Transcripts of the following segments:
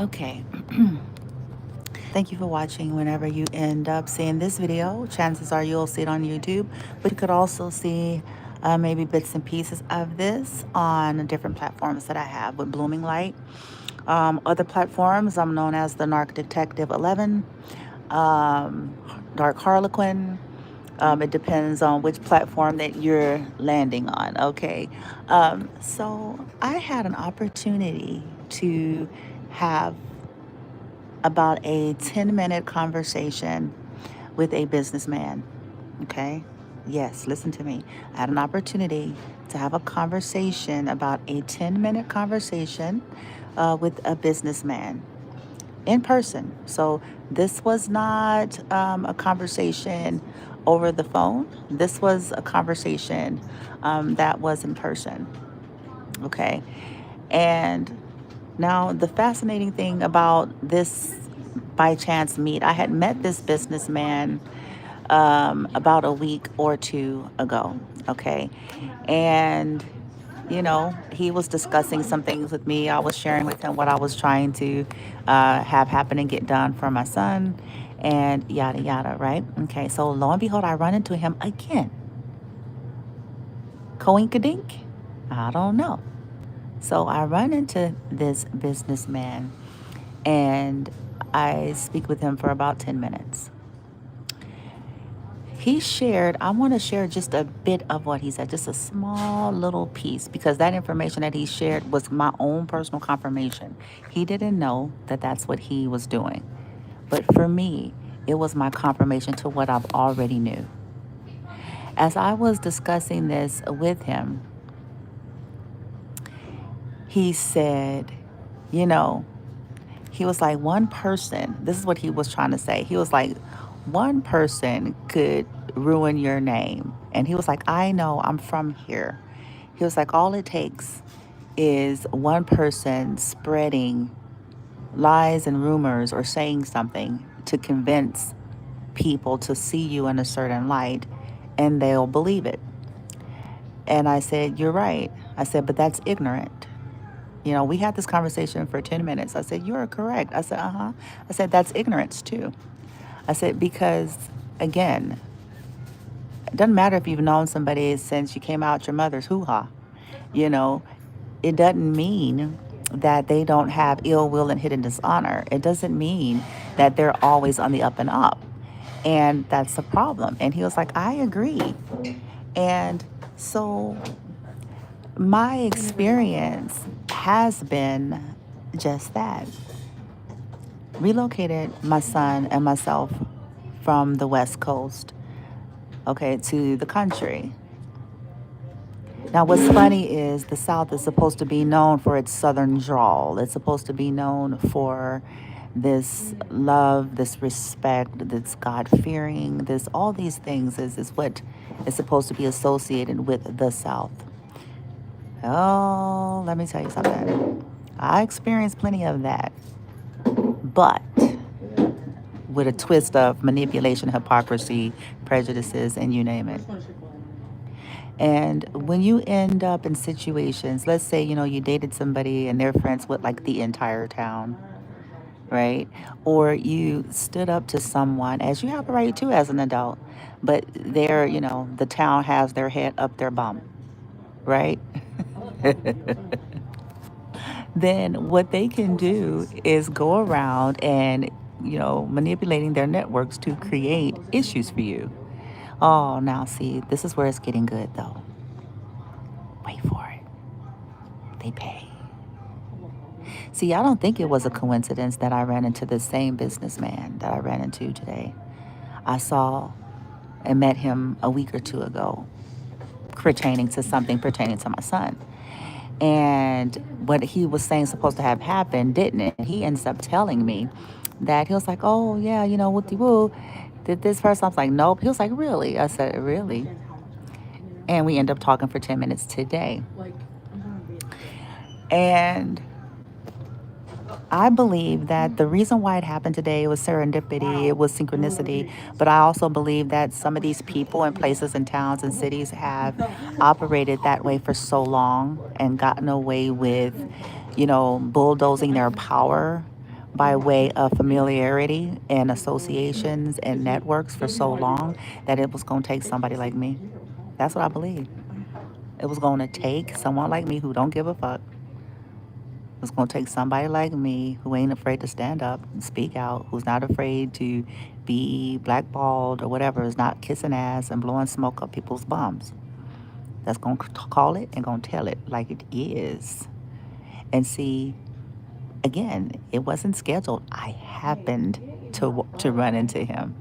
Okay. Thank you for watching. Whenever you end up seeing this video, chances are you'll see it on YouTube, but you could also see maybe bits and pieces of this on different platforms that I have with Blooming Light. Other platforms, I'm known as the Narc Detective 11, Dark Harlequin. It depends on which platform that you're landing on. Okay. So I had an opportunity to have about a 10-minute conversation with a businessman. Okay. Yes, listen to me. I had an opportunity to have a conversation, about a 10-minute conversation with a businessman in person. So this was not a conversation over the phone. This was a conversation that was in person. Okay. And now the fascinating thing about this by chance meet, I had met this businessman about a week or two ago. Okay. And he was discussing some things with me. I was sharing with him what I was trying to have happen and get done for my son, and yada yada, right? Okay, so lo and behold, I run into him again. Coinkadink? I don't know. So I run into this businessman and I speak with him for about 10 minutes. He shared, I want to share just a bit of what he said, just a small little piece, because that information that he shared was my own personal confirmation. He didn't know that that's what he was doing. But for me, it was my confirmation to what I've already knew. As I was discussing this with him, he said, you know, he was like, one person, this is what he was trying to say. He was like, one person could ruin your name. And he was like, I know, I'm from here. He was like, all it takes is one person spreading lies and rumors or saying something to convince people to see you in a certain light, and they'll believe it. And I said, you're right. I said, but that's ignorant. We had this conversation for 10 minutes. I said, you're correct. I said, uh-huh. I said, that's ignorance too. I said, because again, it doesn't matter if you've known somebody since you came out your mother's hoo-ha. You know, it doesn't mean that they don't have ill will and hidden dishonor. It doesn't mean that they're always on the up and up. And that's the problem. And he was like, I agree. And so my experience has been just that. Relocated my son and myself from the West Coast, okay, to the country. Now, what's funny is the South is supposed to be known for its Southern drawl. It's supposed to be known for this love, this respect, this God fearing, this all these things is what is supposed to be associated with the South. Oh, let me tell you something. I experienced plenty of that, but with a twist of manipulation, hypocrisy, prejudices, and you name it. And when you end up in situations, let's say, you dated somebody and they're friends with like the entire town, right? Or you stood up to someone, as you have a right to as an adult, but the town has their head up their bum, right? Then what they can do is go around and, manipulating their networks to create issues for you. Oh, now see, this is where it's getting good though. Wait for it. They pay. See, I don't think it was a coincidence that I ran into the same businessman that I ran into today. I saw and met him a week or two ago pertaining to something pertaining to my son. And what he was saying supposed to have happened didn't. And he ends up telling me that he was like, oh, yeah, whoopty woo. Did this person? I was like, nope. He was like, really? I said, really? And we ended up talking for 10 minutes today. And I believe that the reason why it happened today was serendipity, it was synchronicity, but I also believe that some of these people and places and towns and cities have operated that way for so long and gotten away with, bulldozing their power by way of familiarity and associations and networks for so long that it was going to take somebody like me. That's what I believe. It was going to take someone like me who don't give a fuck. It's going to take somebody like me who ain't afraid to stand up and speak out, who's not afraid to be blackballed or whatever, is not kissing ass and blowing smoke up people's bums. That's going to call it and going to tell it like it is. And see, again, it wasn't scheduled. I happened to run into him.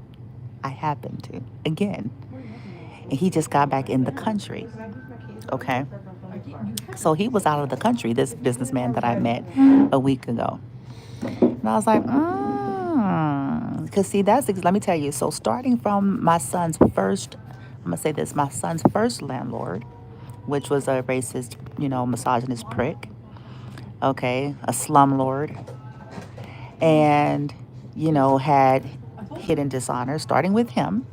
I happened to. Again. And he just got back in the country. Okay. So he was out of the country, this businessman that I met a week ago. And I was like, because see, let me tell you. So starting from my son's first, I'm going to say this, my son's first landlord, which was a racist, misogynist prick, okay, a slumlord, and, had hidden dishonor, starting with him.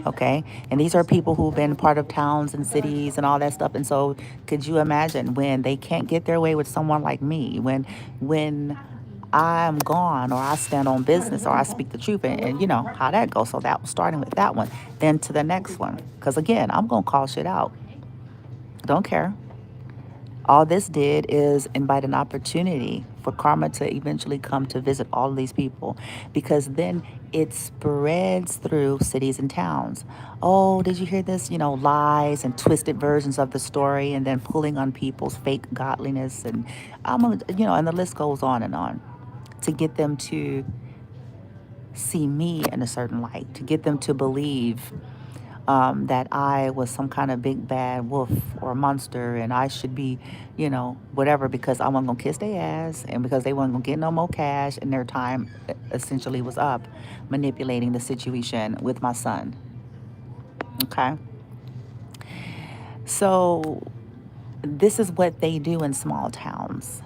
Okay. And these are people who've been part of towns and cities and all that stuff. And so could you imagine when they can't get their way with someone like me, when I'm gone or I stand on business or I speak the truth and you know how that goes. So that was starting with that one. Then to the next one. Because again, I'm going to call shit out. Don't care. All this did is invite an opportunity for karma to eventually come to visit all of these people because then it spreads through cities and towns. Oh, did you hear this? Lies and twisted versions of the story and then pulling on people's fake godliness and and the list goes on to get them to see me in a certain light, to get them to believe that I was some kind of big bad wolf or monster and I should be, whatever, because I wasn't going to kiss their ass and because they weren't going to get no more cash and their time essentially was up manipulating the situation with my son. Okay. So this is what they do in small towns.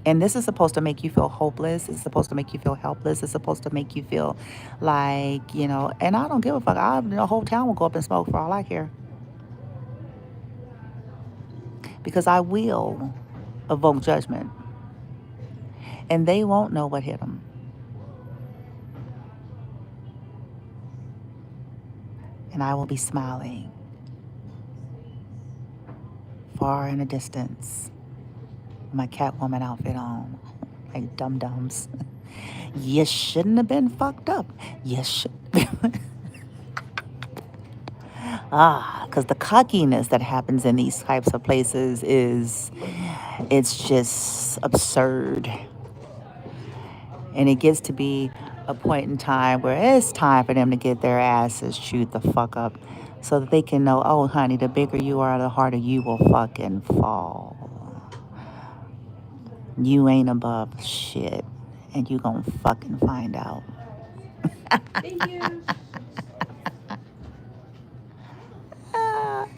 And this is supposed to make you feel hopeless. It's supposed to make you feel helpless. It's supposed to make you feel like, and I don't give a fuck. The whole town will go up in smoke for all I care. Because I will evoke judgment. And they won't know what hit them. And I will be smiling far in the distance. My Catwoman outfit on. Like dum-dums. You shouldn't have been fucked up. You should. Because the cockiness that happens in these types of places it's just absurd. And it gets to be a point in time where it's time for them to get their asses chewed the fuck up so that they can know, oh, honey, the bigger you are, the harder you will fucking fall. You ain't above shit, and you gonna fucking find out.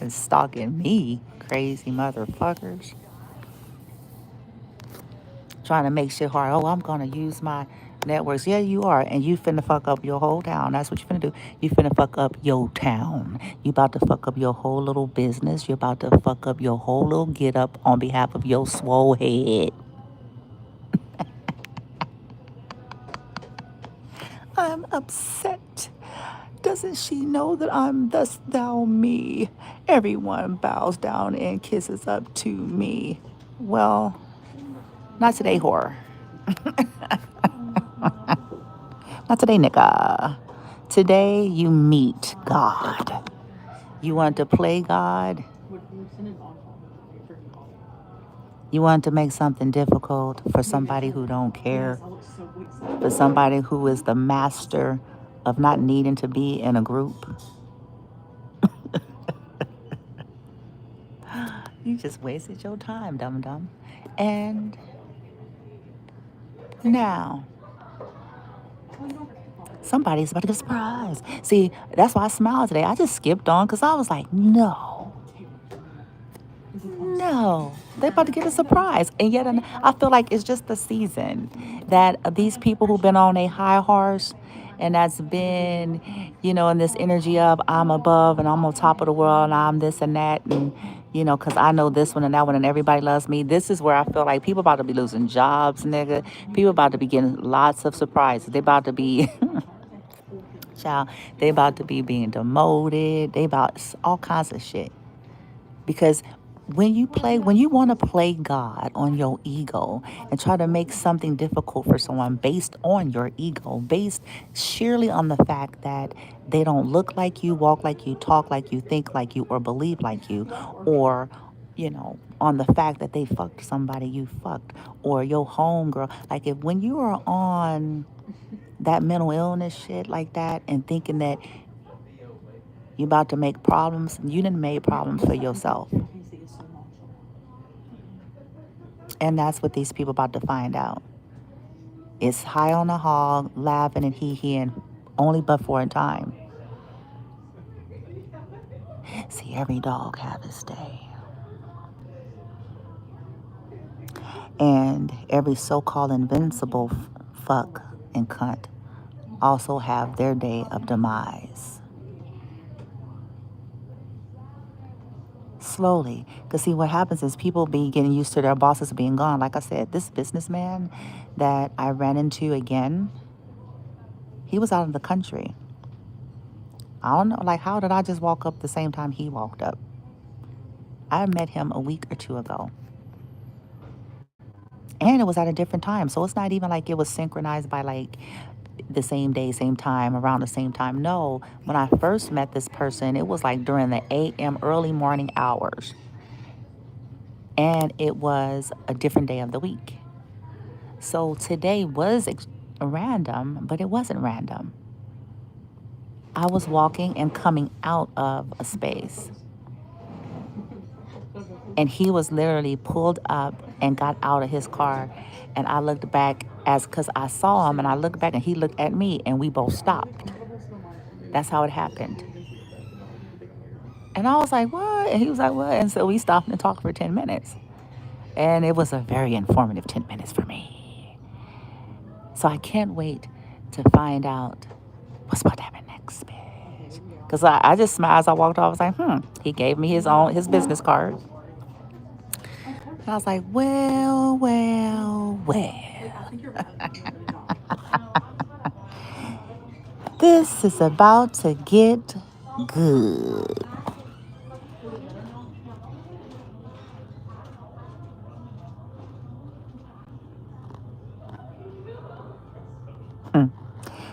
And stalking me, crazy motherfuckers. Trying to make shit hard. Oh, I'm gonna use my networks. Yeah, you are. And you finna fuck up your whole town. That's what you finna do. You finna fuck up your town. You about to fuck up your whole little business. You're about to fuck up your whole little get up on behalf of your swole head. I'm upset. Doesn't she know that I'm thus thou me? Everyone bows down and kisses up to me. Well, not today, whore. Not today, nigga. Today, you meet God. You want to play God? You want to make something difficult for somebody who don't care? For somebody who is the master of not needing to be in a group? You just wasted your time, dum-dum. And now, somebody's about to get a surprise. See, that's why I smiled today. I just skipped on because I was like, no. No, they're about to get a surprise. And yet, I feel like it's just the season that these people who've been on a high horse and that's been, in this energy of I'm above and I'm on top of the world and I'm this and that. And, Because I know this one and that one and everybody loves me. This is where I feel like people about to be losing jobs, nigga. People about to be getting lots of surprises. They about to be, child, they about to be being demoted. They about all kinds of shit. Because when you want to play God on your ego and try to make something difficult for someone based on your ego, based sheerly on the fact that they don't look like you, walk like you, talk like you, think like you, or believe like you, or on the fact that they fucked somebody you fucked, or your homegirl. Like, if when you are on that mental illness shit like that and thinking that you about to make problems, you done made problems for yourself. And that's what these people about to find out. It's high on the hog, laughing and hee-heeing, only but for a time. See, every dog have his day. And every so-called invincible fuck and cunt also have their day of demise. Slowly. Because see, what happens is people be getting used to their bosses being gone. Like I said, this businessman that I ran into again, he was out of the country. I don't know, like, how did I just walk up the same time he walked up? I met him a week or two ago. And it was at a different time. So it's not even like it was synchronized by like the same day, same time, around the same time. No, when I first met this person, it was like during the AM early morning hours. And it was a different day of the week. So today was random, but it wasn't random. I was walking and coming out of a space. And he was literally pulled up and got out of his car. And I looked back because I saw him and I looked back and he looked at me and we both stopped. That's how it happened. And I was like, what? And he was like, what? And so we stopped and talked for 10 minutes. And it was a very informative 10 minutes for me. So I can't wait to find out what's about to happen next, bitch. Because I just smiled as I walked off. I was like, He gave me his business card. And I was like, well, well, well. This is about to get good. Hmm.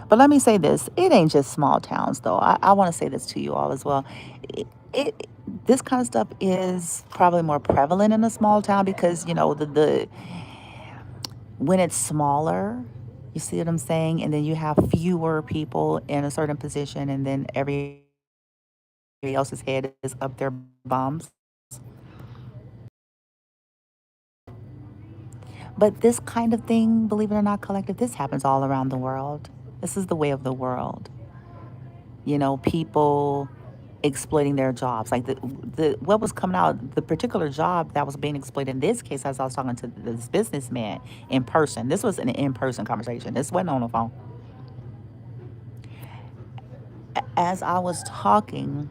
But let me say this. It ain't just small towns, though. I want to say this to you all as well. It this kind of stuff is probably more prevalent in a small town because, the when it's smaller, you see what I'm saying? And then you have fewer people in a certain position, and then everybody else's head is up their bums. But this kind of thing, believe it or not, collective, this happens all around the world. This is the way of the world. People exploiting their jobs. Like the what was coming out, the particular job that was being exploited in this case, as I was talking to this businessman in person. This was an in-person conversation. This wasn't on the phone. As I was talking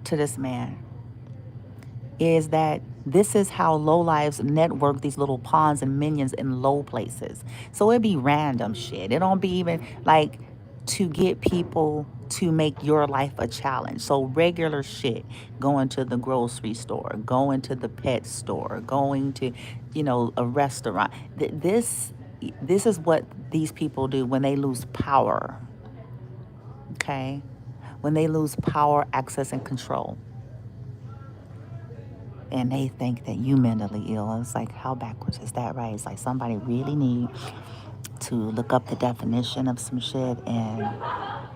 to this man, is that this is how low lives network these little pawns and minions in low places. So it'd be random shit. It don't be even like to get people to make your life a challenge. So regular shit, going to the grocery store, going to the pet store, going to, a restaurant. This is what these people do when they lose power. Okay? When they lose power, access, and control. And they think that you mentally ill. And it's like, how backwards is that, right? It's like somebody really need to look up the definition of some shit, and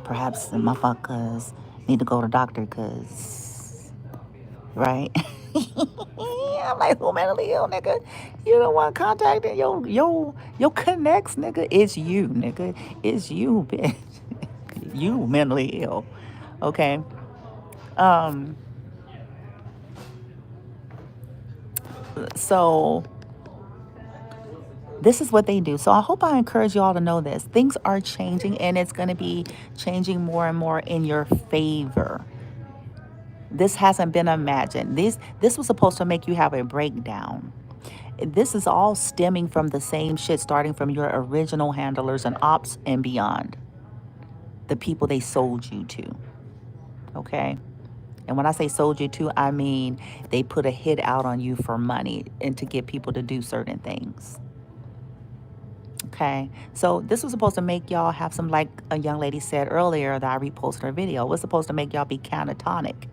perhaps the motherfuckers need to go to the doctor because, right? I'm like, who mentally ill, nigga? You don't want contacting your connects, nigga. It's you, nigga. It's you, bitch. You mentally ill. Okay. Um. So this is what they do. So I hope I encourage you all to know this. Things are changing, and it's going to be changing more and more in your favor. This hasn't been imagined. This was supposed to make you have a breakdown. This is all stemming from the same shit, starting from your original handlers and ops and beyond, the people they sold you to. Okay? And when I say sold you to, I mean they put a hit out on you for money and to get people to do certain things. Okay, so this was supposed to make y'all have some, like a young lady said earlier that I reposted her video, it was supposed to make y'all be catatonic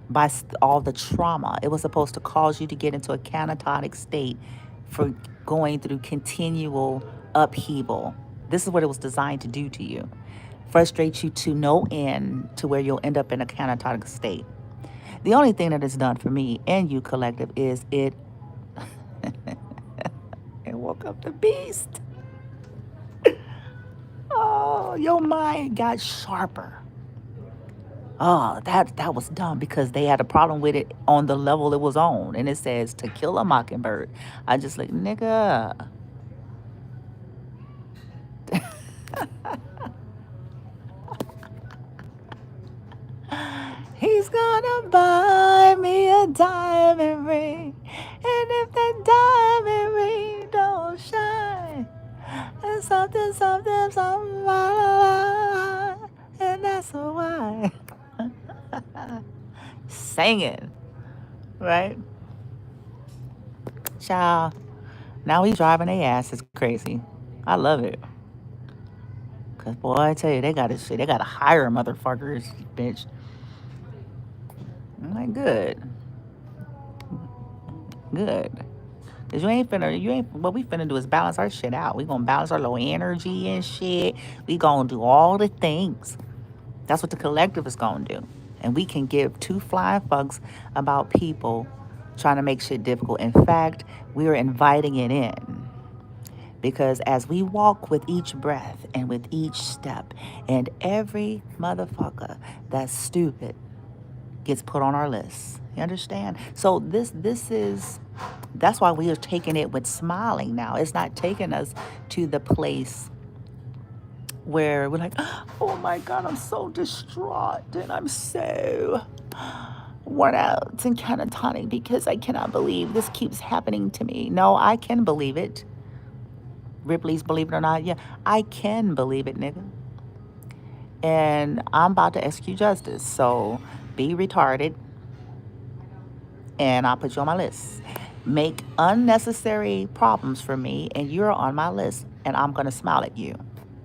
by all the trauma. It was supposed to cause you to get into a catatonic state for going through continual upheaval. This is what it was designed to do to you. Frustrate you to no end to where you'll end up in a catatonic state. The only thing that it's done for me and you collective is it woke up the beast. Oh, your mind got sharper. Oh, that was dumb because they had a problem with it on the level it was on. And it says To Kill a Mockingbird. I just like, nigga. He's gonna buy me a diamond ring. And if that diamond ring don't shine, and something, something, something, and that's why. Singing, right? Child. Now he's driving their ass is crazy. I love it. Cause boy, I tell you, they gotta shit. They gotta hire motherfuckers, bitch. I'm like, good, good. Cause you ain't, what we finna do is balance our shit out. We gonna balance our low energy and shit. We gonna do all the things. That's what the collective is gonna do. And we can give two flying fucks about people trying to make shit difficult. In fact, we are inviting it in. Because as we walk with each breath and with each step, and every motherfucker that's stupid gets put on our list. You understand? So this is that's why we are taking it with smiling now. It's not taking us to the place where we're like, oh my God, I'm so distraught and I'm so worn out and catatonic because I cannot believe this keeps happening to me. No, I can believe it. Ripley's Believe It or Not. Yeah, I can believe it, nigga. And I'm about to execute justice. So be retarded and I'll put you on my list. Make unnecessary problems for me and you're on my list and I'm going to smile at you.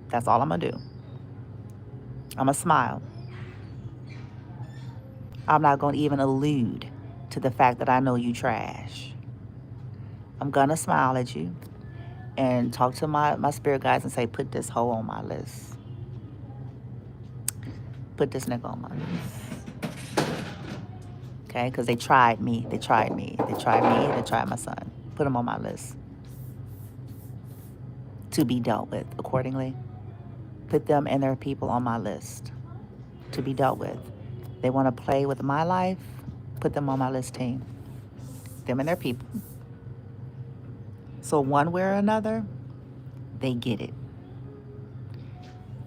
That's all I'm going to do. I'm going to smile. I'm not going to even allude to the fact that I know you trash. I'm going to smile at you and talk to my spirit guides and say, put this hoe on my list. Put this nigga on my list. Okay? Because they tried me. They tried me. They tried me. They tried my son. Put them on my list to be dealt with accordingly. Put them and their people on my list to be dealt with. They want to play with my life, put them on my list team. Them and their people. So one way or another, they get it.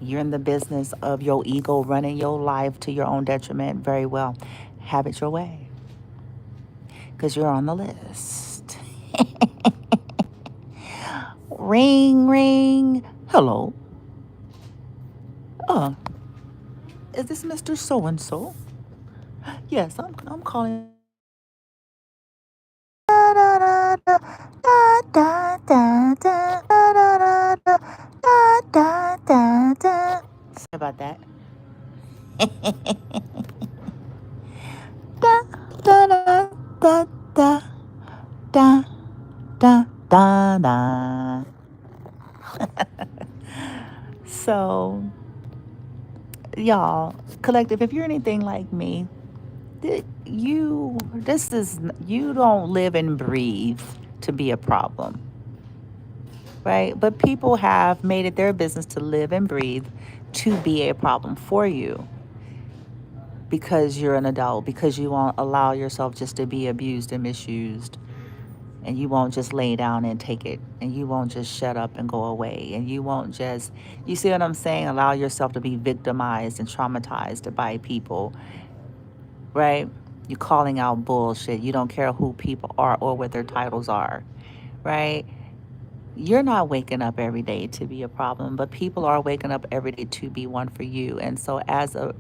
You're in the business of your ego running your life to your own detriment. Very well. Have it your way. Because you're on the list. Ring, ring. Hello. Is this Mr. So-and-so? Yes, I'm calling. Sorry about that. Da, da, da, da, da, da, da, da, da. So, y'all, collective, if you're anything like me, you don't live and breathe to be a problem, right? But people have made it their business to live and breathe to be a problem for you because you're an adult, because you won't allow yourself just to be abused and misused, and you won't just lay down and take it, and you won't just shut up and go away, and you won't just, you see what I'm saying, allow yourself to be victimized and traumatized by people right? You're calling out bullshit. You don't care who people are or what their titles are, right? You're not waking up every day to be a problem, but people are waking up every day to be one for you. And so as a,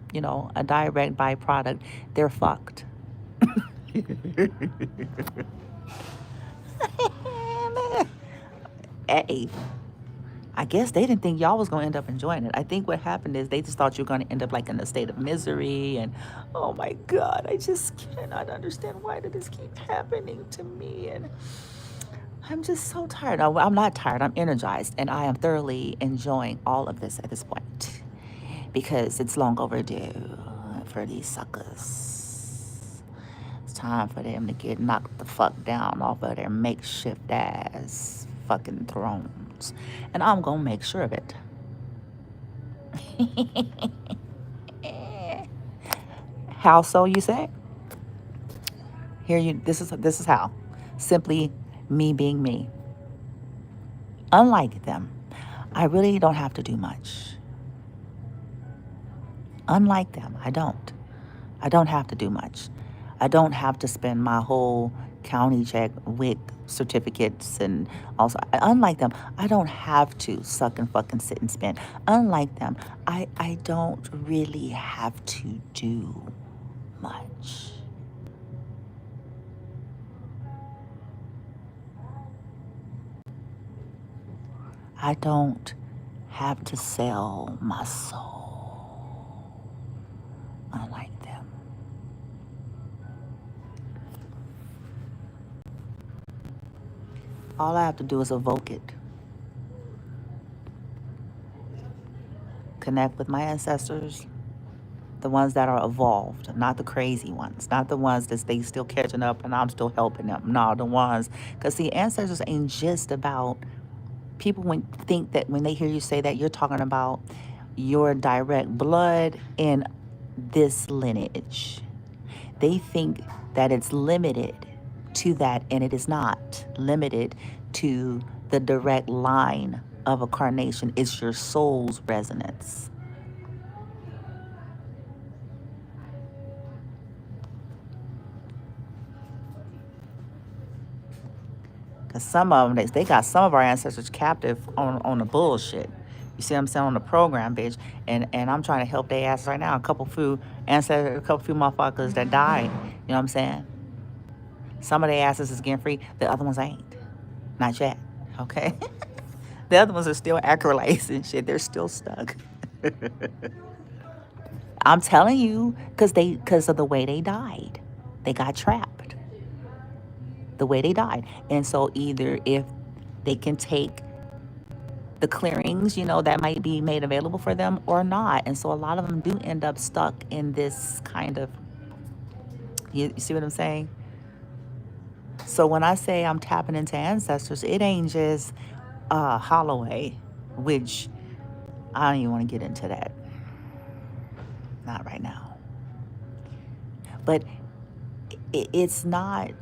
a direct byproduct, they're fucked. Hey, I guess they didn't think y'all was going to end up enjoying it. I think what happened is they just thought you were going to end up like in a state of misery and, oh my God, I just cannot understand why did this keep happening to me. And I'm just so tired. I'm not tired. I'm energized, and I am thoroughly enjoying all of this at this point because it's long overdue for these suckers. It's time for them to get knocked the fuck down off of their makeshift ass fucking thrones, and I'm gonna make sure of it. How so, you say? Here you. This is how. Simply me being me. Unlike them, I really don't have to do much. Unlike them, I don't. I don't have to do much. I don't have to spend my whole county check with certificates and also unlike them, I don't have to suck and fucking sit and spend. Unlike them, I don't really have to do much. I don't have to sell my soul. Unlike them. All I have to do is evoke it. Connect with my ancestors, the ones that are evolved, not the crazy ones, not the ones that they still catching up and I'm still helping them. No, the ones, because the ancestors ain't just about people think that when they hear you say that, you're talking about your direct blood in this lineage. They think that it's limited to that, and it is not limited to the direct line of a carnation. It's your soul's resonance. Because some of them, they got some of our ancestors captive on the bullshit. You see what I'm saying? On the program, bitch. And I'm trying to help their asses right now. A couple few ancestors, a couple few motherfuckers that died. You know what I'm saying? Some of their asses is getting free. The other ones ain't. Not yet. Okay? The other ones are still acrylate and shit. They're still stuck. I'm telling you, because of the way they died. They got trapped. The way they died. And so either if they can take the clearings, that might be made available for them or not. And so a lot of them do end up stuck in this kind of, you see what I'm saying? So when I say I'm tapping into ancestors, it ain't just Holloway, which I don't even want to get into that. Not right now. But it's not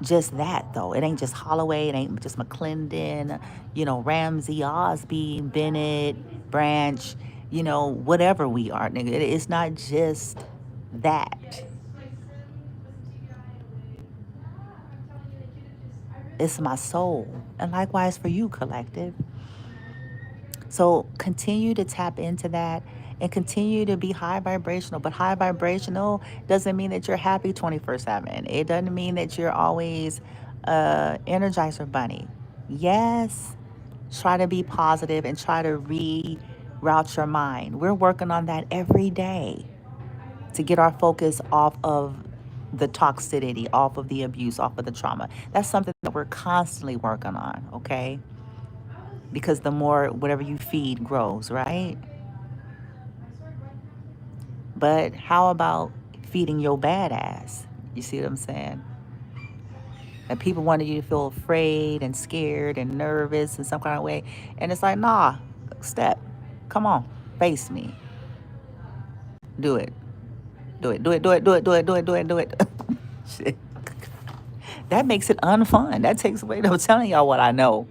just that, though. It ain't just Holloway. It ain't just McClendon, Ramsey, Osby, Bennett, Branch, whatever we are, nigga. It's not just that. It's my soul. And likewise for you, collective. So continue to tap into that and continue to be high vibrational. But high vibrational doesn't mean that you're happy 24/7. It doesn't mean that you're always Energizer Bunny. Yes, try to be positive and try to reroute your mind. We're working on that every day to get our focus off of the toxicity, off of the abuse, off of the trauma. That's something that we're constantly working on, okay? Because the more whatever you feed grows, right? But how about feeding your badass? You see what I'm saying? And people wanted you to feel afraid and scared and nervous in some kind of way. And it's like, nah, step. Come on, face me. Do it. Do it. Do it. Do it. Do it. Do it. Do it. Do it. Do it. Shit. That makes it unfun. That takes away. I'm telling y'all what I know.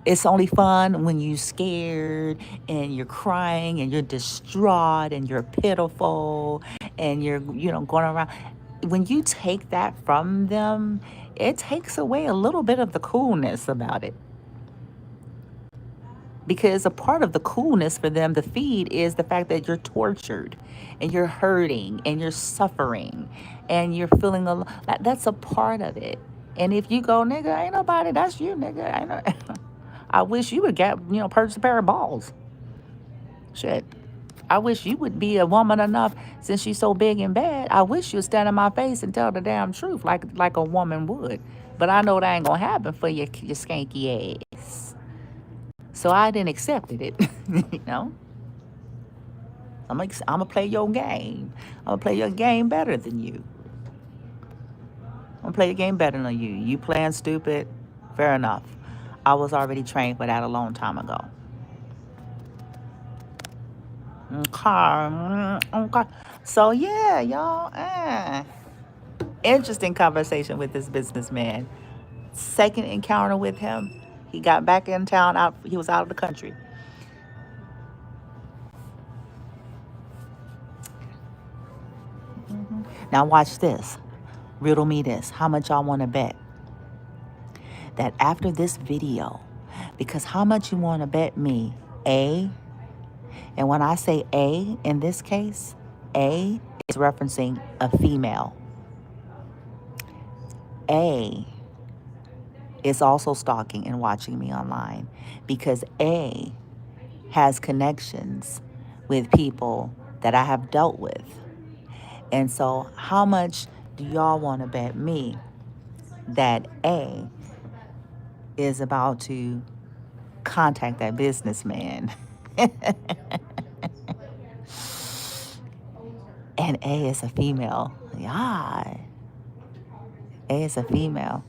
It's only fun when you're scared and you're crying and you're distraught and you're pitiful and you're, going around. When you take that from them, it takes away a little bit of the coolness about it. Because a part of the coolness for them, the feed, is the fact that you're tortured and you're hurting and you're suffering and you're feeling that's a part of it. And if you go, nigga, ain't nobody, that's you, nigga. Ain't no, I wish you would get, purchase a pair of balls. Shit. I wish you would be a woman enough, since she's so big and bad. I wish you'd stand in my face and tell the damn truth like a woman would. But I know that ain't gonna happen for your skanky ass. So I didn't accept it. you know. I'm gonna play your game. I'm gonna play your game better than you. I'm gonna play your game better than you. You playing stupid, fair enough. I was already trained for that a long time ago. Okay. Okay. So yeah, y'all. Interesting conversation with this businessman. Second encounter with him, he got back in town. He was out of the country. Now watch this. Riddle me this. How much y'all want to bet that after this video, because how much you want to bet me, A, and when I say A in this case, A is referencing a female. A is also stalking and watching me online, because A has connections with people that I have dealt with. And so how much do y'all want to bet me that A is about to contact that businessman? And A is a female. Yeah. A is a female.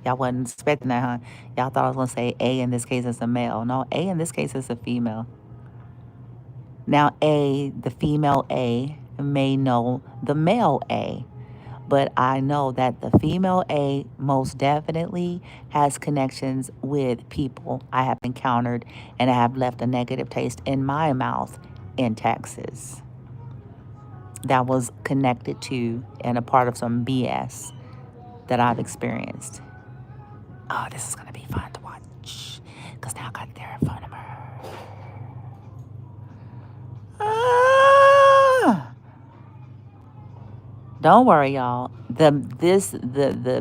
Y'all wasn't expecting that, huh? Y'all thought I was going to say A in this case is a male. No, A in this case is a female. Now, A, the female A, may know the male A, but I know that the female A most definitely has connections with people I have encountered and I have left a negative taste in my mouth in Texas. That was connected to and a part of some BS that I've experienced. Oh, this is going to be fun to watch, because now I got their phone number. Don't worry, y'all. The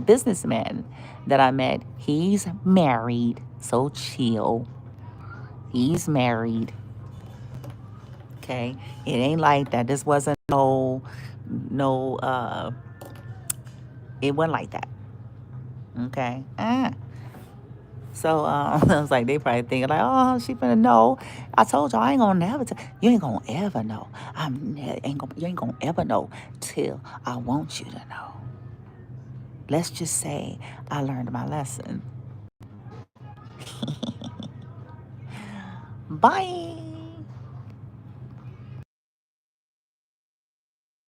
businessman that I met, he's married, so chill. He's married. Okay, it ain't like that. This wasn't no. It wasn't like that. Okay. So I was like, they probably thinking like, oh, she finna know. I told y'all I ain't gonna never tell. You ain't gonna ever know. You ain't gonna ever know till I want you to know. Let's just say I learned my lesson. Bye.